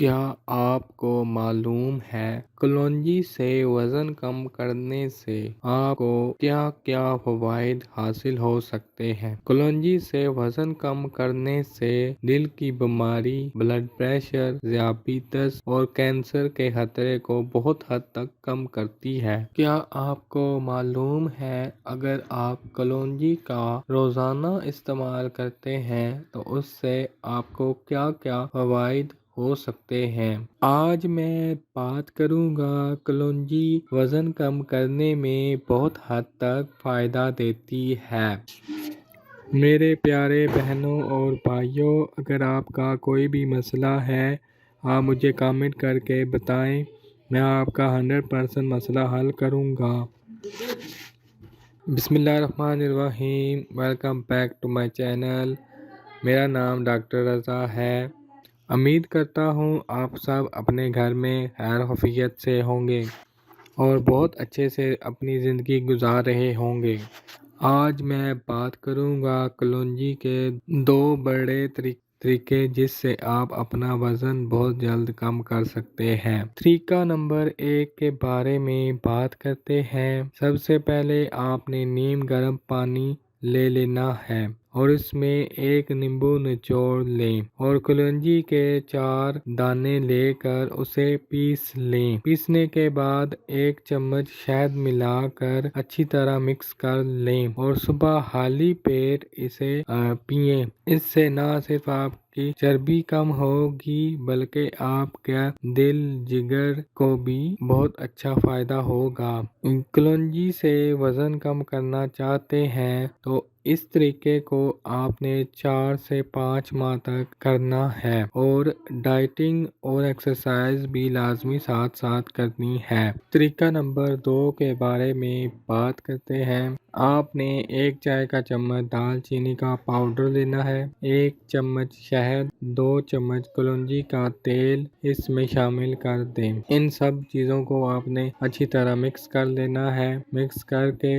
کیا آپ کو معلوم ہے کلونجی سے وزن کم کرنے سے آپ کو کیا کیا فوائد حاصل ہو سکتے ہیں؟ کلونجی سے وزن کم کرنے سے دل کی بیماری، بلڈ پریشر، ذیابیطس اور کینسر کے خطرے کو بہت حد تک کم کرتی ہے۔ کیا آپ کو معلوم ہے اگر آپ کلونجی کا روزانہ استعمال کرتے ہیں تو اس سے آپ کو کیا کیا فوائد ہو سکتے ہیں؟ آج میں بات کروں گا کلونجی وزن کم کرنے میں بہت حد تک فائدہ دیتی ہے۔ میرے پیارے بہنوں اور بھائیوں، اگر آپ کا کوئی بھی مسئلہ ہے آپ مجھے کامنٹ کر کے بتائیں، میں آپ کا 100% مسئلہ حل کروں گا۔ بسم اللہ الرحمن الرحیم۔ Welcome back to my channel. میرا نام ڈاکٹر رضا ہے۔ امید کرتا ہوں آپ سب اپنے گھر میں خیر عافیت سے ہوں گے اور بہت اچھے سے اپنی زندگی گزار رہے ہوں گے۔ آج میں بات کروں گا کلونجی کے 2 بڑے طریقے جس سے آپ اپنا وزن بہت جلد کم کر سکتے ہیں۔ طریقہ نمبر 1 کے بارے میں بات کرتے ہیں۔ سب سے پہلے آپ نے نیم گرم پانی لے لینا ہے اور اس میں 1 نیمبو نچوڑ لیں اور کلونجی کے 4 دانے لے کر اسے پیس لیں۔ پیسنے کے بعد 1 چمچ شہد ملا کر اچھی طرح مکس کر لیں اور صبح خالی پیٹ اسے پئیں۔ اس سے نہ صرف آپ کی چربی کم ہوگی بلکہ آپ کے دل جگر کو بھی بہت اچھا فائدہ ہوگا۔ کلونجی سے وزن کم کرنا چاہتے ہیں تو اس طریقے کو آپ نے 4 سے 5 ماہ تک کرنا ہے اور ڈائٹنگ اور ایکسرسائز بھی لازمی ساتھ ساتھ کرنی ہے۔ طریقہ نمبر 2 کے بارے میں بات کرتے ہیں۔ آپ نے 1 چائے کا چمچ دال چینی کا پاؤڈر لینا ہے، 1 چمچ شہد، 2 چمچ کلونجی کا تیل اس میں شامل کر دیں۔ ان سب چیزوں کو آپ نے اچھی طرح مکس کر لینا ہے۔ مکس کر کے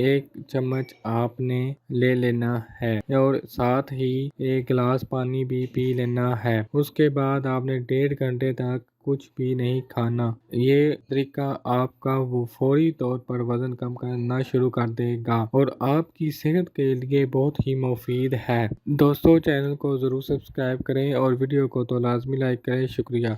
1 چمچ آپ نے لے لینا ہے اور ساتھ ہی 1 گلاس پانی بھی پی لینا ہے۔ اس کے بعد آپ نے 1.5 گھنٹے تک کچھ بھی نہیں کھانا۔ یہ طریقہ آپ کا فوری طور پر وزن کم کرنا شروع کر دے گا اور آپ کی صحت کے لیے بہت ہی مفید ہے۔ دوستو، چینل کو ضرور سبسکرائب کریں اور ویڈیو کو تو لازمی لائک کریں۔ شکریہ۔